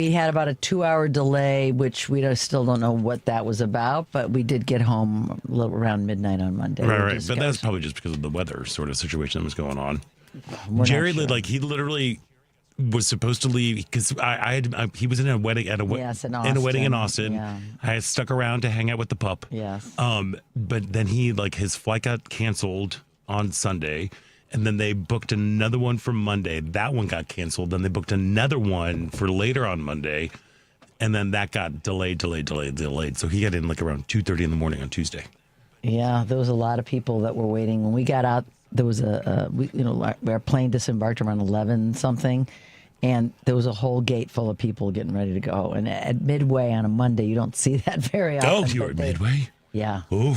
We had about a 2-hour delay, which we still don't know what that was about, but we did get home a little around midnight on Monday. Right. But that's probably just because of the weather sort of situation that was going on. We're Jerry, not sure. he literally was supposed to leave because he was in a wedding in a wedding in Austin. Yeah. I stuck around to hang out with the pup. Yes. But then his flight got canceled on Sunday. And then they booked another one for Monday. That one got canceled. Then they booked another one for later on Monday. And then that got delayed. So he got in around 2:30 in the morning on Tuesday. Yeah, there was a lot of people that were waiting. When we got out, there was our plane disembarked around 11 something. And there was a whole gate full of people getting ready to go. And at Midway on a Monday, you don't see that very often. Oh, you were at Midway? Yeah. Ooh.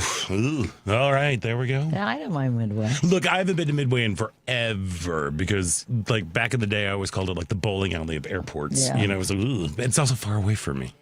All right, there we go. Yeah, I don't mind Midway. Look, I haven't been to Midway in forever because, back in the day, I always called it the bowling alley of airports. Yeah. It was it's also far away from me.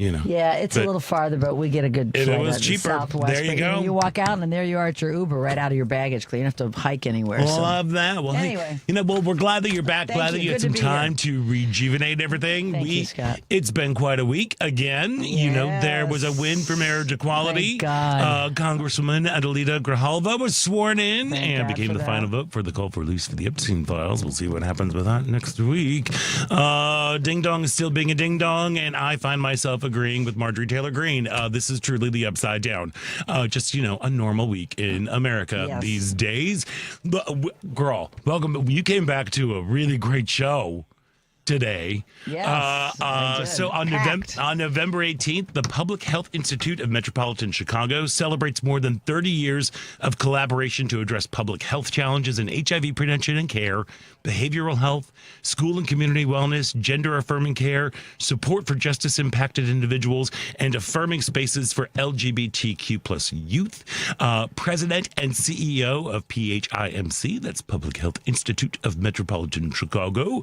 Yeah, it's a little farther, but we get a good flight. It was cheaper. Southwest. There you go. You walk out, and there you are at your Uber, right out of your baggage claim. You don't have to hike anywhere. Love that. Well, anyway. We're glad that you're back. Glad that you had some time to rejuvenate everything. Thank you, Scott. It's been quite a week again. Yes. There was a win for marriage equality. Thank God. Congresswoman Adelita Grijalva was sworn in Thank and God became for the that. final vote for the call for release for the Epstein files. We'll see what happens with that next week. Ding dong is still being a ding dong, and I find myself agreeing with Marjorie Taylor Greene. This is truly the upside down. Just a normal week in America these days. Girl, welcome. You came back to a really great show today. Yes, I did. So on November 18th, the Public Health Institute of Metropolitan Chicago celebrates more than 30 years of collaboration to address public health challenges in HIV prevention and care, behavioral health, school and community wellness, gender-affirming care, support for justice-impacted individuals, and affirming spaces for LGBTQ plus youth. President and CEO of PHIMC, that's Public Health Institute of Metropolitan Chicago,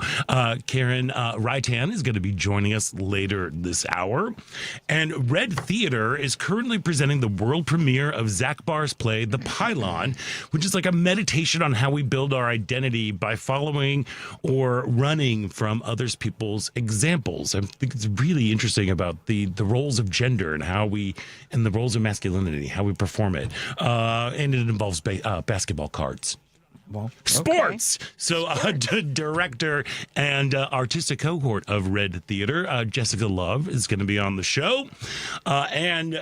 Karen Reitan is going to be joining us later this hour. And Red Theater is currently presenting the world premiere of Zach Barr's play, The Pylon, which is like a meditation on how we build our identity by following or running from others people's examples. I think it's really interesting about the roles of gender and the roles of masculinity, how we perform it. And it involves basketball cards. Well, Sports. So director and artistic cohort of Red Theater, Jessica Love, is going to be on the show. And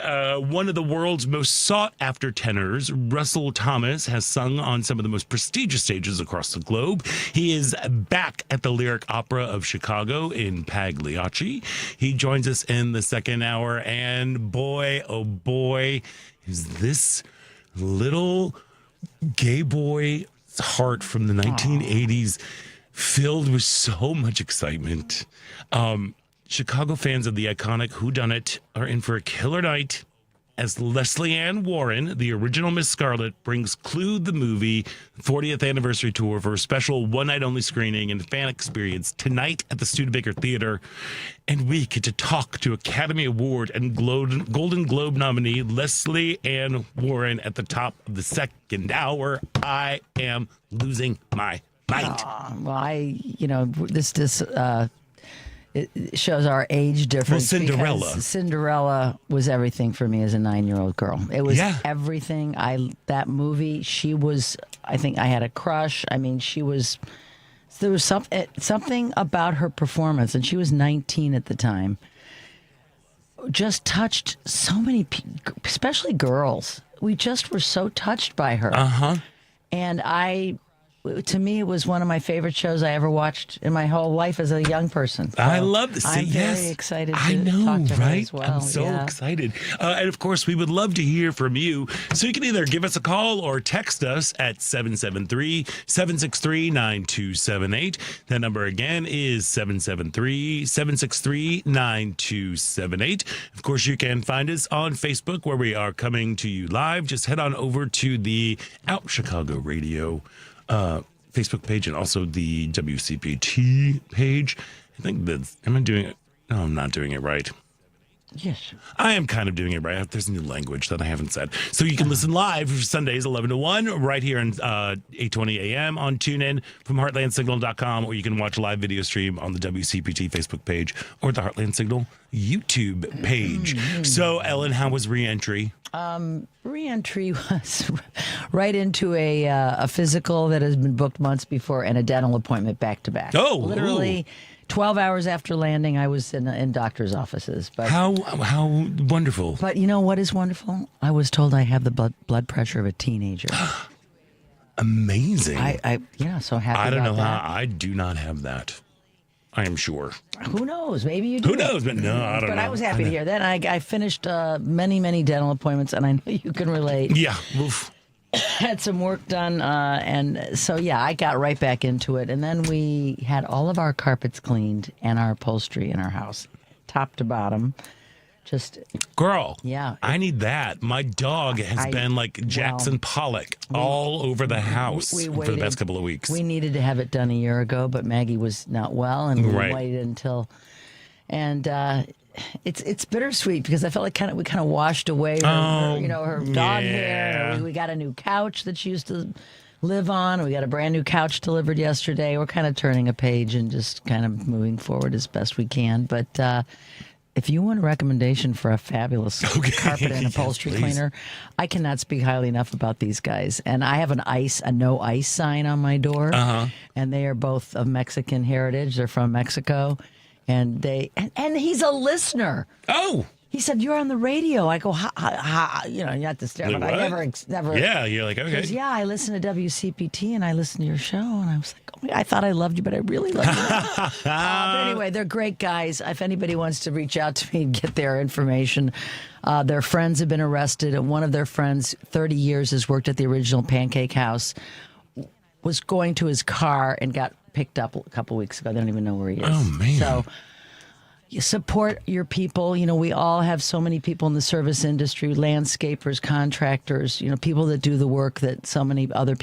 one of the world's most sought-after tenors, Russell Thomas, has sung on some of the most prestigious stages across the globe. He is back at the Lyric Opera of Chicago in Pagliacci. He joins us in the second hour, and boy, oh boy, is this little gay boy heart from the 1980s filled with so much excitement. Chicago fans of the iconic Whodunit are in for a killer night as Leslie Ann Warren, the original Miss Scarlet, brings Clue the movie 40th anniversary tour for a special one-night-only screening and fan experience tonight at the Studebaker Theater. And we get to talk to Academy Award and Golden Globe nominee Leslie Ann Warren at the top of the second hour. I am losing my mind. It shows our age difference. Well, Cinderella. because Cinderella was everything for me as a 9-year-old girl. It was everything. That movie, I think I had a crush. I mean, there was something about her performance, and she was 19 at the time, just touched so many people, especially girls. We just were so touched by her. Uh-huh. And to me, it was one of my favorite shows I ever watched in my whole life as a young person. So I love this. I'm very excited to talk to her right? as well. I'm so excited. And of course, we would love to hear from you. So you can either give us a call or text us at 773-763-9278. That number again is 773-763-9278. Of course, you can find us on Facebook where we are coming to you live. Just head on over to the Out Chicago Radio Facebook page and also the WCPT page. I think am I doing it? No, I'm not doing it right. Yes. I am kind of doing it right. There's a new language that I haven't said. So you can listen live Sundays 11 to 1 right here on 8:20 a.m. on TuneIn from heartlandsignal.com, or you can watch a live video stream on the WCPT Facebook page or the Heartland Signal YouTube page. So, Ellen, how was re-entry? Re-entry was right into a physical that has been booked months before and a dental appointment back to back. Oh, literally 12 hours after landing, I was in doctor's offices. But how wonderful! But you know what is wonderful? I was told I have the blood pressure of a teenager. Amazing. So happy. I don't about know that. how. I do not have that. I am sure. Who knows? Maybe you do. Who knows? But no, I don't know. But I was happy to hear that. And I finished many dental appointments, and I know you can relate. Yeah. Oof. Had some work done, and so I got right back into it. And then we had all of our carpets cleaned and our upholstery in our house, top to bottom. Just girl, yeah, I need that. My dog has been like Jackson Pollock all over the house for the past couple of weeks. We needed to have it done a year ago, but Maggie was not well, and we waited until. And it's bittersweet because I felt like we kind of washed away her dog hair. We got a new couch that she used to live on. We got a brand new couch delivered yesterday. We're kind of turning a page and just kind of moving forward as best we can. But if you want a recommendation for a fabulous carpet and upholstery cleaner, I cannot speak highly enough about these guys. And I have a no ice sign on my door, and they are both of Mexican heritage. They're from Mexico. And and he's a listener. Oh, he said, "You're on the radio." I go, ha, you not to stare, but I never. Yeah, you're like, okay. Goes, I listen to WCPT and I listen to your show, and I was like, I thought I loved you, but I really love you. But anyway, they're great guys. If anybody wants to reach out to me and get their information, their friends have been arrested, and one of their friends, 30 years, has worked at the original Pancake House. Was going to his car and got picked up a couple weeks ago. They don't even know where he is. Oh, man. So you support your people. We all have so many people in the service industry, landscapers, contractors, people that do the work that so many other people